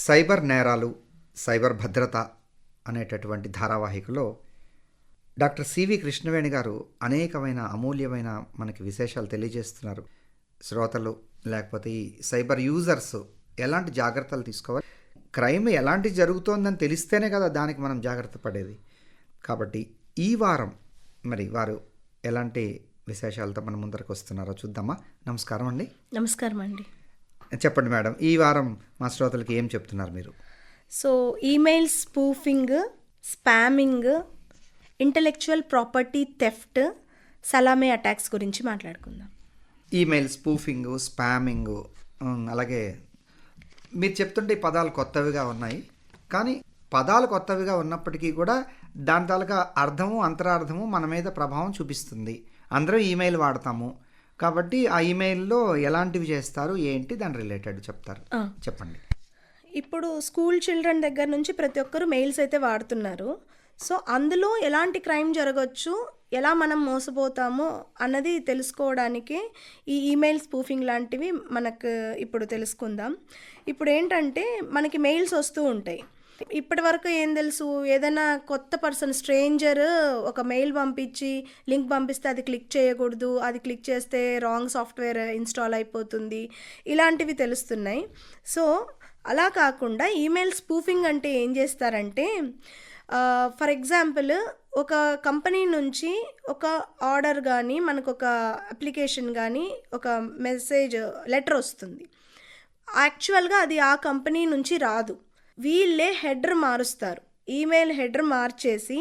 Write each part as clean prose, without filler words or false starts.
Cyber నేరాలు, cyber భద్రత అనేటటువంటి ధారావాహికలో డాక్టర్ సివి కృష్ణవేణి గారు అనేకమైన అమూల్యమైన మనకి విశేషాలు తెలియజేస్తున్నారు. శ్రోతలు లేకపోతే ఈ సైబర్ యూజర్స్ ఎలాంటి జాగ్రత్తలు తీసుకోవాలి, క్రైమ్ ఎలాంటి జరుగుతోందని తెలిస్తేనే కదా దానికి మనం జాగ్రత్త పడేది. కాబట్టి ఈ వారం మరి వారు ఎలాంటి విశేషాలతో మన ముందరకు వస్తున్నారో చూద్దామా. నమస్కారం అండి. నమస్కారం అండి. చెప్పండి మేడం, ఈ వారం మా శ్రోతలకి ఏం చెప్తున్నారు మీరు? So email spoofing, spamming, intellectual property theft, salami attacks గురించి మాట్లాడుకుందాం. ఈమెయిల్ స్పూఫింగ్, స్పామింగ్, అలాగే మీరు చెప్తుంటే ఈ పదాలు కొత్తవిగా ఉన్నాయి. కానీ పదాలు కొత్తవిగా ఉన్నప్పటికీ కూడా దాని తాలూకా అర్థము అంతరార్థము మన మీద ప్రభావం చూపిస్తుంది. అందరం ఈమెయిల్ వాడతాము కాబట్టి ఆ ఈమెయిల్లో ఎలాంటివి చేస్తారు, ఏంటి దాని రిలేటెడ్ చెప్తారు, చెప్పండి. ఇప్పుడు స్కూల్ చిల్డ్రన్ దగ్గర నుంచి ప్రతి ఒక్కరు మెయిల్స్ అయితే వాడుతున్నారు. సో అందులో ఎలాంటి క్రైమ్ జరగవచ్చు, ఎలా మనం మోసపోతామో అన్నది తెలుసుకోవడానికి ఈ ఈమెయిల్ స్పూఫింగ్ లాంటివి మనకు ఇప్పుడు తెలుసుకుందాం. ఇప్పుడు ఏంటంటే మనకి మెయిల్స్ వస్తూ ఉంటాయి. ఇప్పటి వరకు ఏం తెలుసు, ఏదైనా కొత్త పర్సన్ స్ట్రేంజర్ ఒక మెయిల్ పంపించి లింక్ పంపిస్తే అది క్లిక్ చేయకూడదు, అది క్లిక్ చేస్తే రాంగ్ సాఫ్ట్వేర్ ఇన్స్టాల్ అయిపోతుంది, ఇలాంటివి తెలుస్తున్నాయి. సో అలా కాకుండా ఈమెయిల్ స్పూఫింగ్ అంటే ఏం చేస్తారంటే, ఫర్ ఎగ్జాంపుల్ ఒక కంపెనీ నుంచి ఒక ఆర్డర్ కానీ మనకు ఒక అప్లికేషన్ కానీ ఒక మెసేజ్ లెటర్ వస్తుంది. యాక్చువల్గా అది ఆ కంపెనీ నుంచి రాదు, వీళ్ళే హెడర్ మారుస్తారు. ఈమెయిల్ హెడర్ మార్చేసి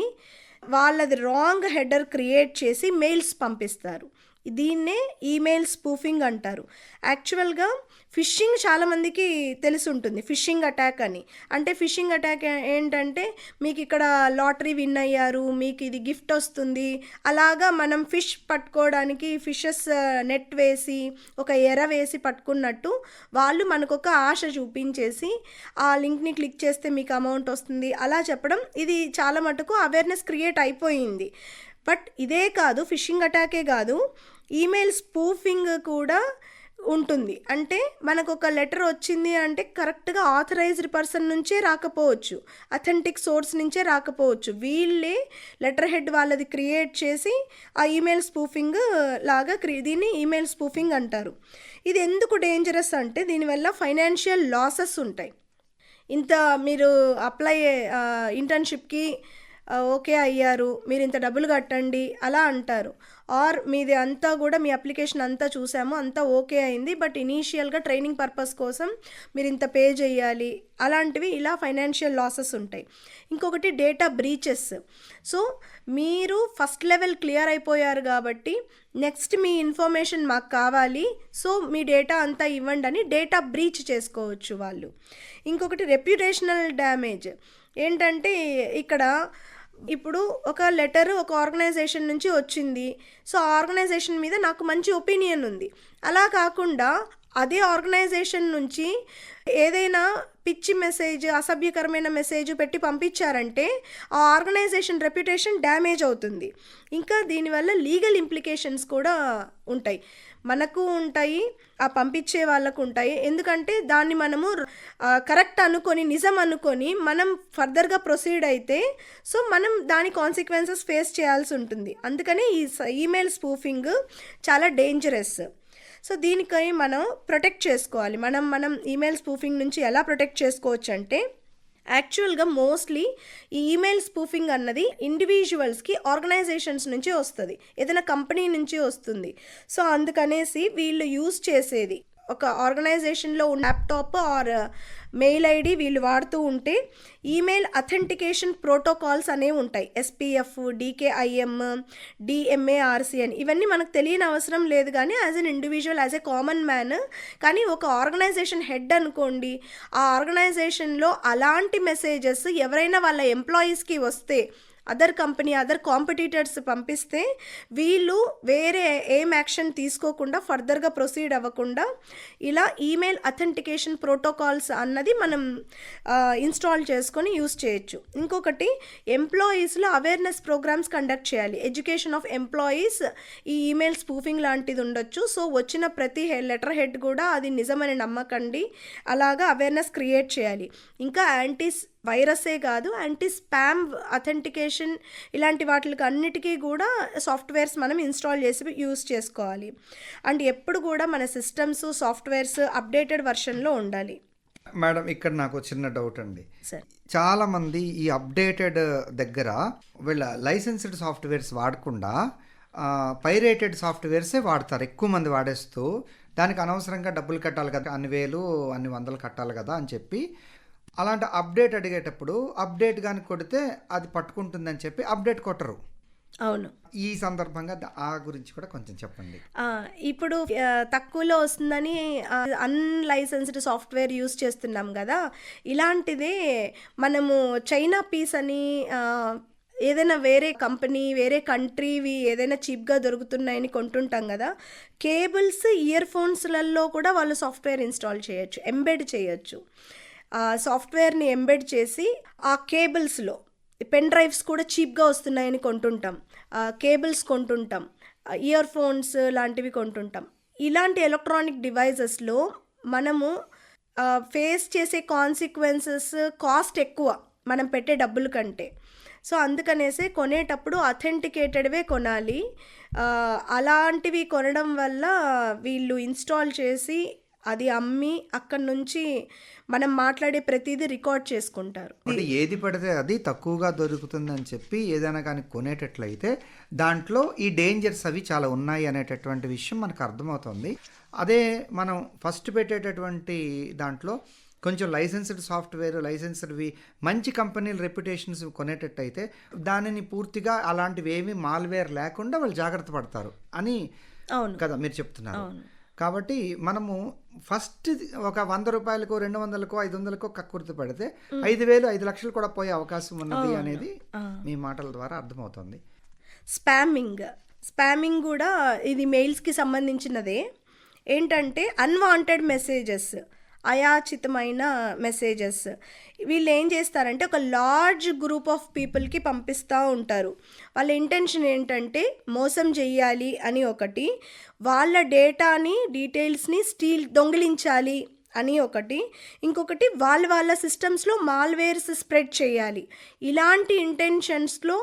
వాళ్ళది రాంగ్ హెడర్ క్రియేట్ చేసి మెయిల్స్ పంపిస్తారు. దీన్నే ఈమెయిల్ స్పూఫింగ్ అంటారు. యాక్చువల్గా ఫిషింగ్ చాలామందికి తెలిసి ఉంటుంది, ఫిషింగ్ అటాక్ అని. అంటే ఫిషింగ్ అటాక్ ఏంటంటే మీకు ఇక్కడ లాటరీ విన్ అయ్యారు, మీకు ఇది గిఫ్ట్ వస్తుంది, అలాగా మనం ఫిష్ పట్టుకోవడానికి ఫిషెస్ నెట్ వేసి ఒక ఎర వేసి పట్టుకున్నట్టు వాళ్ళు మనకు ఒక ఆశ చూపించేసి ఆ లింక్ని క్లిక్ చేస్తే మీకు అమౌంట్ వస్తుంది అలా చెప్పడం. ఇది చాలా మటుకు అవేర్నెస్ క్రియేట్ అయిపోయింది. బట్ ఇదే కాదు, ఫిషింగ్ అటాకే కాదు, ఈమెయిల్ స్పూఫింగ్ కూడా ఉంటుంది. అంటే మనకు ఒక లెటర్ వచ్చింది అంటే కరెక్ట్గా ఆథరైజ్డ్ పర్సన్ నుంచే రాకపోవచ్చు, అథెంటిక్ సోర్స్ నుంచే రాకపోవచ్చు, వీళ్ళే లెటర్ హెడ్ వాళ్ళది క్రియేట్ చేసి ఆ ఈమెయిల్ స్పూఫింగ్ లాగా దీన్ని ఈమెయిల్ స్పూఫింగ్ అంటారు. ఇది ఎందుకు డేంజరస్ అంటే దీనివల్ల ఫైనాన్షియల్ లాసెస్ ఉంటాయి. ఇంత మీరు అప్లై ఇంటర్న్షిప్కి ఓకే అయ్యారు, మీరు ఇంత డబ్బులు కట్టండి అలా అంటారు. ఆర్ మీది అంతా కూడా మీ అప్లికేషన్ అంతా చూసాము, అంతా ఓకే అయింది, బట్ ఇనీషియల్గా ట్రైనింగ్ పర్పస్ కోసం మీరు ఇంత పే చేయాలి, అలాంటివి. ఇలా ఫైనాన్షియల్ లాసెస్ ఉంటాయి. ఇంకొకటి డేటా బ్రీచెస్. సో మీరు ఫస్ట్ లెవెల్ క్లియర్ అయిపోయారు కాబట్టి నెక్స్ట్ మీ ఇన్ఫర్మేషన్ మాకు కావాలి, సో మీ డేటా అంతా ఇవ్వండి అని డేటా బ్రీచ్ చేసుకోవచ్చు వాళ్ళు. ఇంకొకటి రెప్యుటేషనల్ డ్యామేజ్. ఏంటంటే ఇక్కడ ఇప్పుడు ఒక లెటర్ ఒక ఆర్గనైజేషన్ నుంచి వచ్చింది, సో ఆ ఆర్గనైజేషన్ మీద నాకు మంచి ఒపీనియన్ ఉంది. అలా కాకుండా అదే ఆర్గనైజేషన్ నుంచి ఏదైనా పిచ్చి మెసేజ్, అసభ్యకరమైన మెసేజ్ పెట్టి పంపించారంటే ఆ ఆర్గనైజేషన్ రెప్యుటేషన్ డ్యామేజ్ అవుతుంది. ఇంకా దీనివల్ల లీగల్ ఇంప్లికేషన్స్ కూడా ఉంటాయి, మనకు ఉంటాయి, ఆ పంపించే వాళ్ళకు ఉంటాయి. ఎందుకంటే దాన్ని మనము కరెక్ట్ అనుకొని నిజం అనుకొని మనం ఫర్దర్గా ప్రొసీడ్ అయితే సో మనం దాని కాన్సిక్వెన్సెస్ ఫేస్ చేయాల్సి ఉంటుంది. అందుకని ఈ ఈమెయిల్ స్పూఫింగ్ చాలా డేంజరస్. సో దీనికై మనం ప్రొటెక్ట్ చేసుకోవాలి. మనం ఈమెయిల్ స్పూఫింగ్ నుంచి ఎలా ప్రొటెక్ట్ చేసుకోవచ్చు అంటే, యాక్చువల్గా మోస్ట్లీ ఈ ఈమెయిల్ స్పూఫింగ్ అన్నది ఇండివిజువల్స్కి ఆర్గనైజేషన్స్ నుంచి వస్తుంది, ఏదైనా కంపెనీ నుంచి వస్తుంది. సో అందుకనేసి వీళ్ళు యూజ్ చేసేది ఒక ఆర్గనైజేషన్లో ఉన్న ల్యాప్టాప్ ఆర్ మెయిల్ ఐడి వీళ్ళు వాడుతూ ఉంటే ఈమెయిల్ అథెంటికేషన్ ప్రోటోకాల్స్ అనేవి ఉంటాయి. SPF, DKIM, DMARC అని. ఇవన్నీ మనకు తెలియని అవసరం లేదు, కానీ as an individual, as a common man. కానీ ఒక ఆర్గనైజేషన్ హెడ్ అనుకోండి, ఆ ఆర్గనైజేషన్లో అలాంటి మెసేజెస్ ఎవరైనా వాళ్ళ ఎంప్లాయీస్కి వస్తే అదర్ కంపెనీ, అదర్ కాంపిటీటర్స్ పంపిస్తే వీళ్ళు వేరే ఏం యాక్షన్ తీసుకోకుండా ఫర్దర్గా ప్రొసీడ్ అవ్వకుండా ఇలా ఈమెయిల్ అథెంటికేషన్ ప్రోటోకాల్స్ అన్నది మనం ఇన్స్టాల్ చేసుకొని యూస్ చేయొచ్చు. ఇంకొకటి, ఎంప్లాయీస్లో అవేర్నెస్ ప్రోగ్రామ్స్ కండక్ట్ చేయాలి. ఎడ్యుకేషన్ ఆఫ్ ఎంప్లాయీస్ ఈ ఈమెయిల్ స్పూఫింగ్ లాంటిది ఉండొచ్చు. సో వచ్చిన ప్రతి లెటర్ హెడ్ కూడా అది నిజమని నమ్మకండి, అలాగా అవేర్నెస్ క్రియేట్ చేయాలి. ఇంకా వైరసే కాదు, యాంటీ స్పామ్ అథెంటికేషన్ ఇలాంటి వాటికి అన్నిటికీ కూడా సాఫ్ట్వేర్స్ మనం ఇన్స్టాల్ చేసి యూస్ చేసుకోవాలి. అండ్ ఎప్పుడు కూడా మన సిస్టమ్స్ సాఫ్ట్వేర్స్ అప్డేటెడ్ వర్షన్లో ఉండాలి. మేడం, ఇక్కడ నాకు చిన్న డౌట్ అండి. సరే, చాలామంది ఈ అప్డేటెడ్ దగ్గర వీళ్ళ లైసెన్స్డ్ సాఫ్ట్వేర్స్ వాడకుండా పైరేటెడ్ సాఫ్ట్వేర్సే వాడతారు. ఎక్కువ మంది వాడేస్తూ దానికి అనవసరంగా డబ్బులు కట్టాలి కదా, అన్ని వేలు అన్ని వందలు కట్టాలి కదా అని చెప్పి అలాంటి అప్డేట్ అడిగేటప్పుడు అప్డేట్ కానీ కొడితే అది పట్టుకుంటుందని చెప్పి అప్డేట్ కొట్టరు. అవును. ఈ సందర్భంగా ఆ గురించి కూడా కొంచెం చెప్పండి. ఇప్పుడు తక్కువలో వస్తుందని అన్లైసెన్స్డ్ సాఫ్ట్వేర్ యూస్ చేస్తున్నాం కదా, ఇలాంటిదే మనము చైనా పీస్ అని ఏదైనా వేరే కంపెనీ వేరే కంట్రీవి ఏదైనా చీప్గా దొరుకుతున్నాయని కొంటుంటాం కదా, కేబుల్స్ ఇయర్ ఫోన్స్లలో కూడా వాళ్ళు సాఫ్ట్వేర్ ఇన్స్టాల్ చేయొచ్చు, ఎంబెడ్ చేయొచ్చు. సాఫ్ట్వేర్ని ఎంబెడ్ చేసి ఆ కేబుల్స్లో పెన్ డ్రైవ్స్ కూడా చీప్గా వస్తున్నాయని కొంటుంటాం, కేబుల్స్ కొంటుంటాం, ఇయర్ ఫోన్స్ లాంటివి కొంటుంటాం. ఇలాంటి ఎలక్ట్రానిక్ డివైజెస్లో మనము ఫేస్ చేసే కాన్సిక్వెన్సెస్ కాస్ట్ ఎక్కువ మనం పెట్టే డబ్బుల కంటే. సో అందుకనేసి కొనేటప్పుడు అథెంటికేటెడ్వే కొనాలి. అలాంటివి కొనడం వల్ల వీళ్ళు ఇన్స్టాల్ చేసి అది అమ్మి అక్కడి నుంచి మనం మాట్లాడే ప్రతిదీ రికార్డ్ చేసుకుంటారు. అంటే ఏది పడితే అది తక్కువగా దొరుకుతుందని చెప్పి ఏదైనా కానీ కొనేటట్లయితే దాంట్లో ఈ డేంజర్స్ అవి చాలా ఉన్నాయి అనేటటువంటి విషయం మనకు అర్థమవుతుంది. అదే మనం ఫస్ట్ పెట్టేటటువంటి దాంట్లో కొంచెం లైసెన్స్డ్ సాఫ్ట్వేర్, లైసెన్స్డ్వి మంచి కంపెనీల రెప్యుటేషన్స్ కొనేటట్టయితే దానిని పూర్తిగా అలాంటివి ఏమీ మాల్వేర్ లేకుండా వాళ్ళు జాగ్రత్త పడతారు అని కదా మీరు చెప్తున్నారు. కాబట్టి మనము ఫస్ట్ ఒక 100 రూపాయలకు 200కు 500కు కక్కుర్తి పడితే 5,000 5 లక్షలు కూడా పోయే అవకాశం ఉన్నది అనేది మీ మాటల ద్వారా అర్థమవుతుంది. స్పామింగ్ కూడా ఇది మెయిల్స్కి సంబంధించినదే. ఏంటంటే అన్వాంటెడ్ మెసేజెస్, అయాచితమైన మెసేజెస్ వీళ్ళు ఏం చేస్తారంటే ఒక లార్జ్ గ్రూప్ ఆఫ్ పీపుల్కి పంపిస్తూ ఉంటారు. వాళ్ళ ఇంటెన్షన్ ఏంటంటే మోసం చెయ్యాలి అని ఒకటి, వాళ్ళ డేటాని డీటెయిల్స్ని దొంగిలించాలి అని ఒకటి, ఇంకొకటి వాళ్ళ సిస్టమ్స్లో మాల్వేర్స్ స్ప్రెడ్ చేయాలి. ఇలాంటి ఇంటెన్షన్స్లో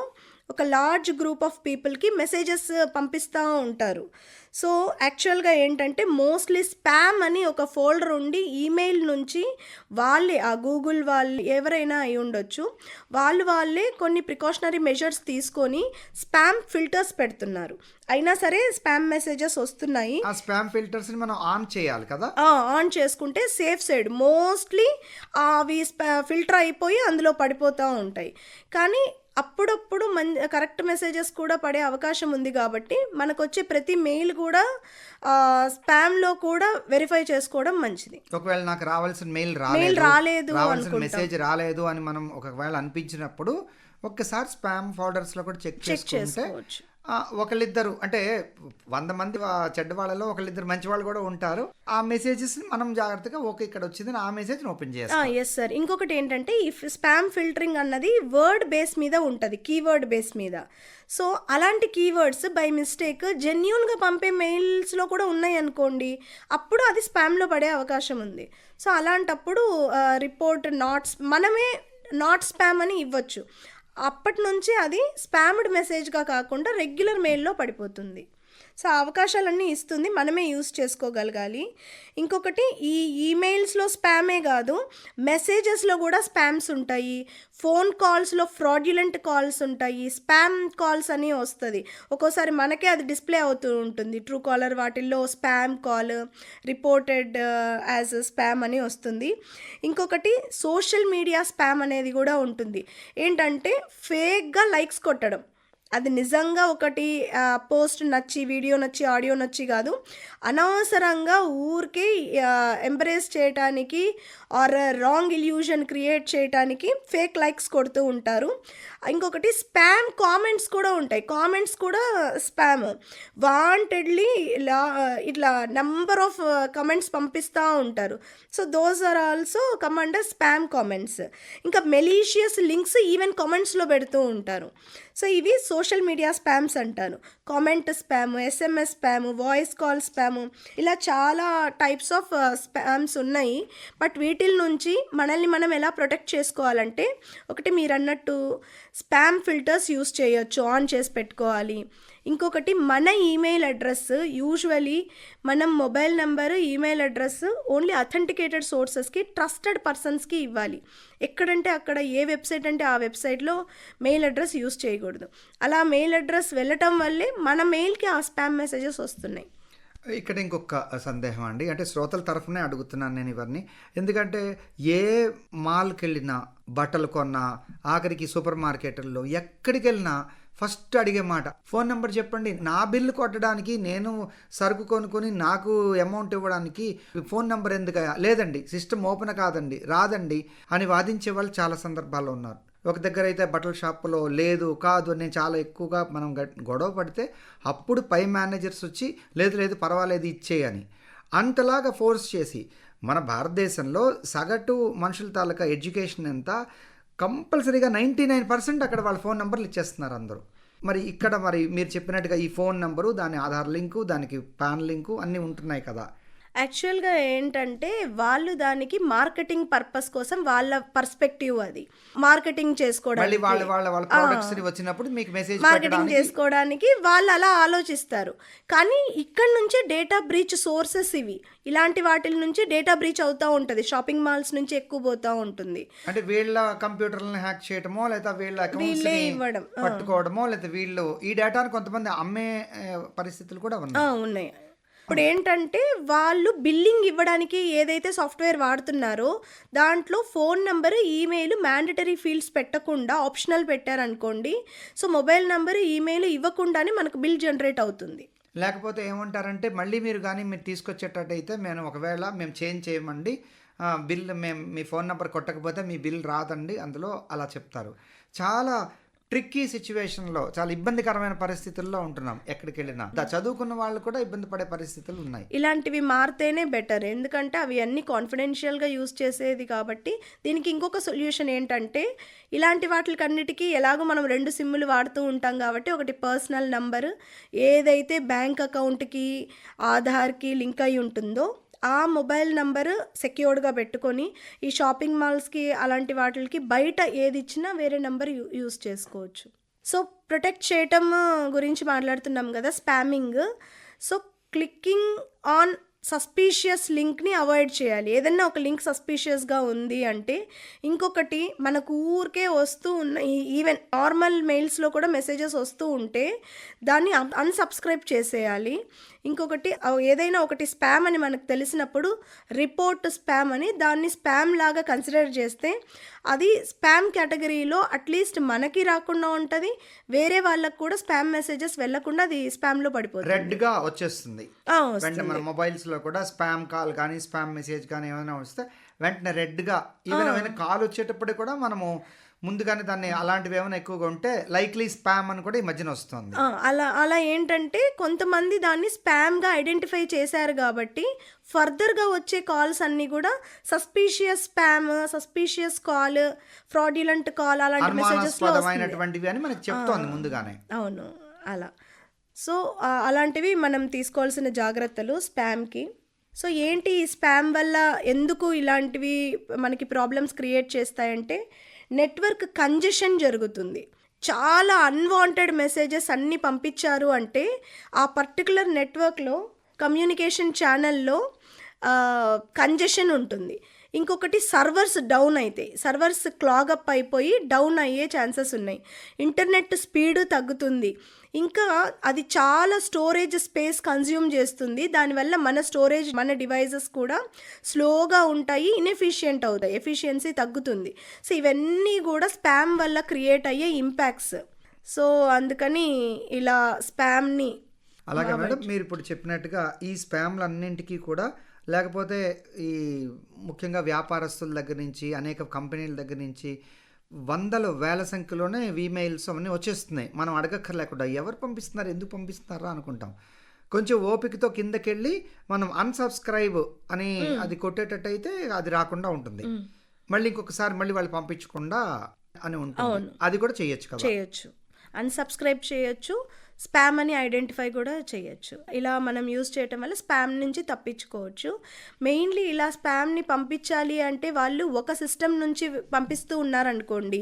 ఒక లార్జ్ గ్రూప్ ఆఫ్ పీపుల్కి మెసేజెస్ పంపిస్తూ ఉంటారు. సో యాక్చువల్గా ఏంటంటే మోస్ట్లీ స్పామ్ అని ఒక ఫోల్డర్ ఉండి ఈమెయిల్ నుంచి వాళ్ళే, ఆ గూగుల్ వాళ్ళు ఎవరైనా అయి ఉండొచ్చు, వాళ్ళే కొన్ని ప్రికాషనరీ మెజర్స్ తీసుకొని స్పామ్ ఫిల్టర్స్ పెడుతున్నారు. అయినా సరే స్పామ్ మెసేజెస్ వస్తున్నాయి. ఆ స్పామ్ ఫిల్టర్స్ని మనం ఆన్ చేయాలి కదా, ఆన్ చేసుకుంటే సేఫ్ సైడ్. మోస్ట్లీ అవి ఫిల్టర్ అయిపోయి అందులో పడిపోతూ ఉంటాయి. కానీ అప్పుడప్పుడు కరెక్ట్ మెసేజెస్ కూడా పడే అవకాశం ఉంది. కాబట్టి మనకు వచ్చే ప్రతి మెయిల్ కూడా స్పామ్లో కూడా వెరిఫై చేసుకోవడం మంచిది. ఒకవేళ నాకు రావాల్సిన మెయిల్ రాలేదు, మెసేజ్ రాలేదు అని మనం ఒకవేళ అనిపించినప్పుడు ఒక్కసారి స్పామ్ ఫోల్డర్స్లో కూడా చెక్ చేసుకోవచ్చు. ఒకళ్ళిద్దరు అంటే 100 మంది చెడ్డ వాళ్ళలో ఒకళ్ళిద్దరు మంచి వాళ్ళు కూడా ఉంటారు. ఆ మెసేజెస్ మనం జాగ్రత్తగా ఓకే ఇక్కడ వచ్చింది ఆ మెసేజ్ ఓపెన్ చేస్తాం. Yes sir. ఇంకొకటి ఏంటంటే ఈ స్పామ్ ఫిల్టరింగ్ అన్నది వర్డ్ బేస్ మీద ఉంటుంది, కీవర్డ్ బేస్ మీద. సో అలాంటి కీవర్డ్స్ బై మిస్టేక్ జెన్యూన్గా పంపే మెయిల్స్లో కూడా ఉన్నాయి అనుకోండి, అప్పుడు అది స్పామ్లో పడే అవకాశం ఉంది. సో అలాంటప్పుడు రిపోర్ట్ మనమే నాట్ స్పామ్ అని ఇవ్వచ్చు. అప్పటి నుంచి అది స్పామ్డ్ మెసేజ్గా కాకుండా రెగ్యులర్ మెయిల్లో పడిపోతుంది. సో ఆ అవకాశాలన్నీ ఇస్తుంది, మనమే యూస్ చేసుకోగలగాలి. ఇంకొకటి ఈ ఈమెయిల్స్లో స్పామే కాదు, మెసేజెస్లో కూడా స్పామ్స్ ఉంటాయి, ఫోన్ కాల్స్లో ఫ్రాడ్యులెంట్ కాల్స్ ఉంటాయి, స్పామ్ కాల్స్ అని వస్తుంది. ఒక్కోసారి మనకే అది డిస్ప్లే అవుతూ ఉంటుంది. ట్రూ కాలర్ వాటిల్లో spam call reported as spam అని వస్తుంది. ఇంకొకటి సోషల్ మీడియా స్పామ్ అనేది కూడా ఉంటుంది. ఏంటంటే ఫేక్గా లైక్స్ కొట్టడం, అది నిజంగా ఒకటి పోస్ట్ నచ్చి, వీడియో నచ్చి, ఆడియో నచ్చి కాదు. అనవసరంగా ఊరికే ఎంబ్రేస్ చేయటానికి ఆర్ రాంగ్ ఇల్యూషన్ క్రియేట్ చేయటానికి ఫేక్ లైక్స్ కొడుతూ ఉంటారు. ఇంకొకటి స్పామ్ కామెంట్స్ కూడా ఉంటాయి. కామెంట్స్ కూడా స్పామ్. వాంటెడ్లీ ఇట్లా నెంబర్ ఆఫ్ కమెంట్స్ పంపిస్తూ ఉంటారు. So those are also come under spam comments. ఇంకా మెలీషియస్ లింక్స్ ఈవెన్ కామెంట్స్లో పెడుతూ ఉంటారు. సో ఇవి సోషల్ మీడియా స్పామ్స్ అంటాను. Comment spam, SMS spam, voice call spam, ఇలా చాలా టైప్స్ ఆఫ్ స్పామ్స్ ఉన్నాయి. బట్ వీటిల నుంచి మనల్ని మనం ఎలా ప్రొటెక్ట్ చేసుకోవాలంటే, ఒకటి మీరు అన్నట్టు స్పామ్ ఫిల్టర్స్ యూస్ చేయొచ్చు, ఆన్ చేసి పెట్టుకోవాలి. ఇంకొకటి మన ఈమెయిల్ అడ్రస్, యూజువలీ మనం mobile number, email address only authenticated సోర్సెస్కి, ట్రస్టెడ్ పర్సన్స్కి ఇవ్వాలి. ఎక్కడంటే అక్కడ, ఏ వెబ్సైట్ అంటే ఆ వెబ్సైట్లో మెయిల్ అడ్రస్ యూస్ చేయకూడదు. అలా మెయిల్ అడ్రస్ వెళ్ళటం వల్లే మన మెయిల్కి ఆ స్పామ్ మెసేజెస్ వస్తున్నాయి. ఇక్కడ ఇంకొక సందేహం అండి, అంటే శ్రోతల తరఫునే అడుగుతున్నాను నేను ఇవన్నీ. ఎందుకంటే ఏ మాల్కి వెళ్ళినా, బట్టలు కొన్నా, ఆఖరికి సూపర్ మార్కెట్ల్లో ఎక్కడికి వెళ్ళినా ఫస్ట్ అడిగే మాట, ఫోన్ నెంబర్ చెప్పండి. నా బిల్లు కొట్టడానికి, నేను సరుకు కొనుక్కొని నాకు అమౌంట్ ఇవ్వడానికి ఫోన్ నెంబర్ ఎందుకయ్యా? లేదండి, సిస్టమ్ ఓపెన్ కాదండి, రాదండి అని వాదించే వాళ్ళు చాలా సందర్భాల్లో ఉన్నారు. ఒక దగ్గర అయితే బట్టల షాపులో లేదు, కాదు అని చాలా ఎక్కువగా మనం గొడవ పడితే అప్పుడు పై మేనేజర్స్ వచ్చి లేదు లేదు పర్వాలేదు ఇచ్చేయని అంతలాగా ఫోర్స్ చేసి, మన భారతదేశంలో సగటు మనుషుల తాలూకా ఎడ్యుకేషన్ ఎంత, కంపల్సరీగా 99% అక్కడ వాళ్ళ ఫోన్ నెంబర్లు ఇచ్చేస్తున్నారు అందరూ. మరి ఇక్కడ మరి మీరు చెప్పినట్టుగా ఈ ఫోన్ నెంబరు, దాని ఆధార్ లింకు, దానికి పాన్ లింకు అన్నీ ఉంటున్నాయి కదా. యాక్చువల్గా ఏంటంటే వాళ్ళు దానికి మార్కెటింగ్ పర్పస్ కోసం, వాళ్ళ పర్స్పెక్టివ్ అది మార్కెటింగ్ మళ్ళీ చేసుకోవడానికి, వాళ్ళ ప్రొడక్ట్స్ వచ్చినప్పుడు మీకు మెసేజ్ మార్కెటింగ్ చేసుకోవడానికి వాళ్ళు అలా ఆలోచిస్తారు. కానీ ఇక్కడ నుంచే డేటా బ్రీచ్ సోర్సెస్ ఇవి. ఇలాంటి వాటి నుంచి డేటా బ్రీచ్ అవుతూ ఉంటుంది. షాపింగ్ మాల్స్ నుంచి ఎక్కువ పోతూ ఉంటుంది. అంటే వీళ్ళ కంప్యూటర్లను హ్యాక్ చేయటమో, లేదా వీళ్ళ అకౌంట్స్ వీళ్ళే ఇవ్వడం. పట్టుకోవడమో, లేదా వీళ్ళు ఈ డేటాను కొంతమంది అమ్మే పరిస్థితులు కూడా ఉన్నాయి. ఉన్నాయి. ఇప్పుడు ఏంటంటే వాళ్ళు బిల్లింగ్ ఇవ్వడానికి ఏదైతే సాఫ్ట్వేర్ వాడుతున్నారో దాంట్లో phone number, email mandatory fields పెట్టకుండా ఆప్షనల్ పెట్టారనుకోండి. సో మొబైల్ నెంబర్, ఈమెయిల్ ఇవ్వకుండానే మనకు బిల్ జనరేట్ అవుతుంది. లేకపోతే ఏమంటారంటే, మళ్ళీ మీరు తీసుకొచ్చేటట్టయితే ఒకవేళ మేము చేంజ్ చేయమండి, బిల్ మేము మీ ఫోన్ నెంబర్ కొట్టకపోతే మీ బిల్ రాదండి అందులో, అలా చెప్తారు. చాలా ట్రిక్కీ సిచ్యువేషన్లో, చాలా ఇబ్బందికరమైన పరిస్థితుల్లో ఉంటున్నాం ఎక్కడికి వెళ్ళినా. చదువుకున్న వాళ్ళు కూడా ఇబ్బంది పడే పరిస్థితులు ఉన్నాయి. ఇలాంటివి మారితేనే బెటర్. ఎందుకంటే అవి అన్నీ కాన్ఫిడెన్షియల్గా యూజ్ చేసేది కాబట్టి. దీనికి ఇంకొక సొల్యూషన్ ఏంటంటే, ఇలాంటి వాటికన్నిటికీ ఎలాగో మనం 2 సిమ్ములు వాడుతూ ఉంటాం కాబట్టి, ఒకటి పర్సనల్ నంబర్ ఏదైతే బ్యాంక్ అకౌంట్కి, ఆధార్కి లింక్ అయి ఉంటుందో ఆ మొబైల్ నంబరు సెక్యూర్డ్గా పెట్టుకొని, ఈ షాపింగ్ మాల్స్కి అలాంటి వాటికి బయట ఏది ఇచ్చినా వేరే నెంబర్ యూస్ చేసుకోవచ్చు. సో ప్రొటెక్ట్ చేయటం గురించి మాట్లాడుతున్నాం కదా, spamming. So clicking on suspicious లింక్ని అవాయిడ్ చేయాలి. ఏదన్నా ఒక లింక్ సస్పీషియస్గా ఉంది అంటే, ఇంకొకటి మనకు ఊరికే వస్తూ ఉన్న ఈవెన్ నార్మల్ మెయిల్స్లో కూడా మెసేజెస్ వస్తూ ఉంటే దాన్ని అన్సబ్స్క్రైబ్ చేసేయాలి. ఇంకొకటి ఏదైనా ఒకటి స్పామ్ అని మనకు తెలిసినప్పుడు రిపోర్ట్ స్పామ్ అని దాన్ని స్పామ్ లాగా కన్సిడర్ చేస్తే అది స్పామ్ కేటగిరీలో అట్లీస్ట్ మనకి రాకుండా ఉంటుంది, వేరే వాళ్ళకు కూడా స్పామ్ మెసేజెస్ వెళ్ళకుండా అది స్పామ్లో పడిపోతుంది, రెడ్గా వచ్చేస్తుంది. వెంటనే మన మొబైల్స్లో కూడా స్పామ్ కాల్ కానీ స్పామ్ మెసేజ్ కానీ ఏమైనా వస్తే వెంటనే రెడ్గా, ఈవెన్ ఏమైనా కాల్ వచ్చేటప్పుడు కూడా మనము ముందుగానే దాన్ని, అలాంటివి ఏమైనా ఎక్కువగా ఉంటే లైక్లీ స్పామ్ అని కూడా ఈ మధ్యన వస్తుంది. అలా ఏంటంటే కొంతమంది దాన్ని స్పామ్గా ఐడెంటిఫై చేశారు కాబట్టి ఫర్దర్గా వచ్చే కాల్స్ అన్నీ కూడా suspicious spam, suspicious call, fraudulent call అలాంటి మెసేజెస్లో అనుమానాస్పదమైనటువంటివి అని మనకి చెప్తోంది ముందుగానే. అవును, అలా. సో అలాంటివి మనం తీసుకోవాల్సిన జాగ్రత్తలు స్పామ్కి. సో ఏంటి ఈ స్పామ్ వల్ల ఎందుకు ఇలాంటివి మనకి ప్రాబ్లమ్స్ క్రియేట్ చేస్తాయంటే, నెట్వర్క్ కంజెషన్ జరుగుతుంది. చాలా అన్వాంటెడ్ మెసేజెస్ అన్నీ పంపించారు అంటే ఆ పర్టికులర్ నెట్వర్క్లో, కమ్యూనికేషన్ ఛానల్లో కంజెషన్ ఉంటుంది. ఇంకొకటి సర్వర్స్ డౌన్ అవుతాయి, సర్వర్స్ క్లాగప్ అయిపోయి డౌన్ అయ్యే ఛాన్సెస్ ఉన్నాయి. ఇంటర్నెట్ స్పీడ్ తగ్గుతుంది. ఇంకా అది చాలా స్టోరేజ్ స్పేస్ కన్జ్యూమ్ చేస్తుంది. దానివల్ల మన స్టోరేజ్, మన డివైజెస్ కూడా స్లోగా ఉంటాయి, ఇన్ఎఫిషియెంట్ అవుతాయి, ఎఫిషియన్సీ తగ్గుతుంది. సో ఇవన్నీ కూడా స్పామ్ వల్ల క్రియేట్ అయ్యే ఇంపాక్ట్స్. సో అందుకని ఇలా స్పామ్ని అలాగే మేడం, మీరు ఇప్పుడు చెప్పినట్టుగా ఈ స్పామ్లన్నింటికీ కూడా, లేకపోతే ఈ ముఖ్యంగా వ్యాపారస్తుల దగ్గర నుంచి, అనేక కంపెనీల దగ్గర నుంచి వందలు వేల సంఖ్యలోనే ఈమెయిల్స్ అవన్నీ వచ్చేస్తున్నాయి. మనం అడగక్కర్లేకుండా ఎవరు పంపిస్తున్నారు, ఎందుకు పంపిస్తున్నారా అనుకుంటాం. కొంచెం ఓపికతో కిందకెళ్ళి మనం అన్సబ్స్క్రైబ్ అని అది కొట్టేటట్టయితే అది రాకుండా ఉంటుంది. మళ్ళీ ఇంకొకసారి మళ్ళీ వాళ్ళు పంపించకుండా అని ఉంటుంది. అది కూడా చేయొచ్చు కదా. చేయొచ్చు, అన్సబ్స్క్రైబ్ చేయొచ్చు, స్పామ్ అని ఐడెంటిఫై కూడా చేయొచ్చు. ఇలా మనం యూజ్ చేయటం వల్ల స్పామ్ నుంచి తప్పించుకోవచ్చు. మెయిన్లీ ఇలా స్పామ్ని పంపించాలి అంటే వాళ్ళు ఒక సిస్టమ్ నుంచి పంపిస్తూ ఉన్నారనుకోండి,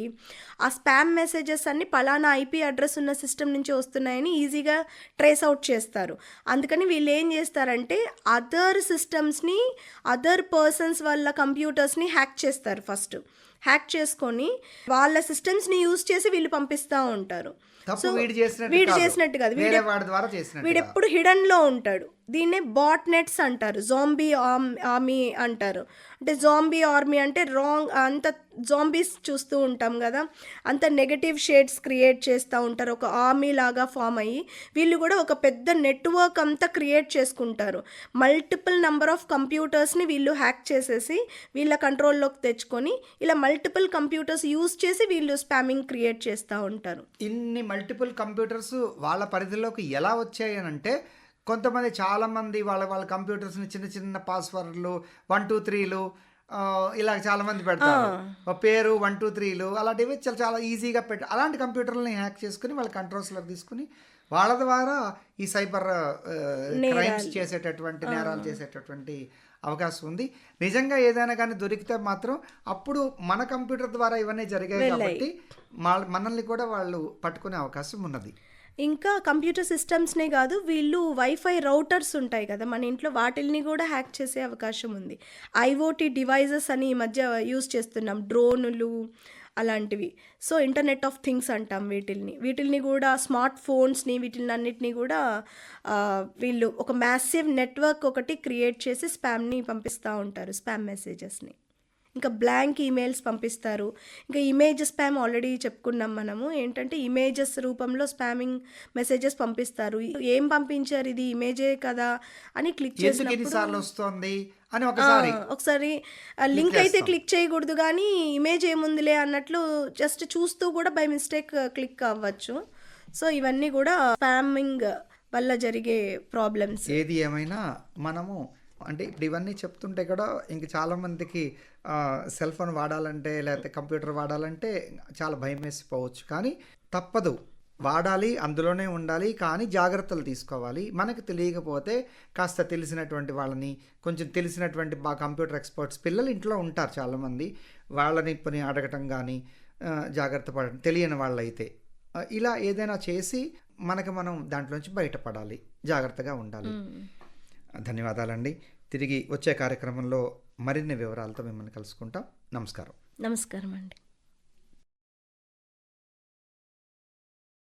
ఆ స్పామ్ మెసేజెస్ అన్ని పలానా ఐపీ అడ్రస్ ఉన్న సిస్టమ్ నుంచి వస్తున్నాయని ఈజీగా ట్రేస్ అవుట్ చేస్తారు. అందుకని వీళ్ళు ఏం చేస్తారంటే అదర్ సిస్టమ్స్ని, అదర్ పర్సన్స్ వాళ్ళ కంప్యూటర్స్ని హ్యాక్ చేస్తారు. ఫస్ట్ హ్యాక్ చేసుకొని వాళ్ళ సిస్టమ్స్ని యూజ్ చేసి వీళ్ళు పంపిస్తూ ఉంటారు. వీడు చేసినట్టు కాదు, వీడు ఎప్పుడు హిడన్లో ఉంటాడు. దీన్నే బాట్ నెట్స్ అంటారు, జాంబీ ఆర్మీ అంటారు. అంటే జాంబీ ఆర్మీ అంటే రాంగ్, అంత జాంబీస్ చూస్తూ ఉంటాం కదా, అంత నెగటివ్ షేడ్స్ క్రియేట్ చేస్తూ ఉంటారు. ఒక ఆర్మీ లాగా ఫామ్ అయ్యి వీళ్ళు కూడా ఒక పెద్ద నెట్వర్క్ అంతా క్రియేట్ చేసుకుంటారు. మల్టిపుల్ నెంబర్ ఆఫ్ కంప్యూటర్స్ని వీళ్ళు హ్యాక్ చేసేసి వీళ్ళ కంట్రోల్లోకి తెచ్చుకొని ఇలా మల్టిపుల్ కంప్యూటర్స్ యూజ్ చేసి వీళ్ళు స్పామింగ్ క్రియేట్ చేస్తూ ఉంటారు. ఇన్ని మల్టిపుల్ కంప్యూటర్స్ వాళ్ళ పరిధిలోకి ఎలా వచ్చాయి అని అంటే, కొంతమంది చాలామంది వాళ్ళ కంప్యూటర్స్ని చిన్న చిన్న పాస్వర్డ్లు 1 2 3లు ఇలా చాలామంది పెడతారు. పేరు 1 2 3లు అలాంటివి చాలా ఈజీగా అలాంటి కంప్యూటర్లని హ్యాక్ చేసుకుని వాళ్ళ కంట్రోల్స్లోకి తీసుకుని వాళ్ళ ద్వారా ఈ సైబర్ క్రైమ్స్ చేసేటటువంటి, నేరాలు చేసేటటువంటి అవకాశం ఉంది. నిజంగా ఏదైనా కానీ దొరికితే మాత్రం అప్పుడు మన కంప్యూటర్ ద్వారా ఇవన్నీ జరిగాయి కాబట్టి మనల్ని కూడా వాళ్ళు పట్టుకునే అవకాశం ఉన్నది. ఇంకా కంప్యూటర్ సిస్టమ్స్నే కాదు, వీళ్ళు వైఫై రౌటర్స్ ఉంటాయి కదా మన ఇంట్లో, వాటిల్ని కూడా హ్యాక్ చేసే అవకాశం ఉంది. ఐఓటీ డివైజెస్ అని ఈ మధ్య యూజ్ చేస్తున్నాం, డ్రోనులు అలాంటివి. సో ఇంటర్నెట్ ఆఫ్ థింగ్స్ అంటాం వీటిల్ని కూడా, స్మార్ట్ ఫోన్స్ని, వీటిని అన్నిటిని కూడా వీళ్ళు ఒక మ్యాసివ్ నెట్వర్క్ ఒకటి క్రియేట్ చేసి స్పామ్ని పంపిస్తూ ఉంటారు, స్పామ్ మెసేజెస్ని. ఇంకా బ్లాంక్ ఈమెయిల్స్ పంపిస్తారు. ఇంకా ఇమేజ్ స్పామ్ ఆల్రెడీ చెప్పుకున్నాం మనము. ఏంటంటే ఇమేజెస్ రూపంలో స్పామింగ్ మెసేజెస్ పంపిస్తారు. ఏం పంపించారు, ఇది ఇమేజే కదా అని క్లిక్ చేసినప్పుడు ఒకసారి లింక్ అయితే క్లిక్ చేయకూడదు, కానీ ఇమేజ్ ఏముందిలే అన్నట్లు జస్ట్ చూస్తూ కూడా బై మిస్టేక్ క్లిక్ అవ్వచ్చు. సో ఇవన్నీ కూడా స్పామింగ్ వల్ల జరిగే ప్రాబ్లమ్స్. ఏది ఏమైనా మనము అంటే ఇప్పుడు ఇవన్నీ చెప్తుంటే కూడా ఇంక చాలామందికి సెల్ ఫోన్ వాడాలంటే, లేకపోతే కంప్యూటర్ వాడాలంటే చాలా భయం వేసిపోవచ్చు. కానీ తప్పదు, వాడాలి, అందులోనే ఉండాలి. కానీ జాగ్రత్తలు తీసుకోవాలి. మనకు తెలియకపోతే కాస్త తెలిసినటువంటి వాళ్ళని, కొంచెం తెలిసినటువంటి కంప్యూటర్ ఎక్స్పర్ట్స్ పిల్లలు ఇంట్లో ఉంటారు చాలామంది, వాళ్ళని పని అడగటం కానీ, జాగ్రత్త పడటం, తెలియని వాళ్ళైతే ఇలా ఏదైనా చేసి మనం దాంట్లోంచి బయటపడాలి, జాగ్రత్తగా ఉండాలి. ధన్యవాదాలండి. తిరిగి వచ్చే కార్యక్రమంలో మరిన్ని వివరాలతో మిమ్మల్ని కలుసుకుంటాం. నమస్కారం. నమస్కారం అండి.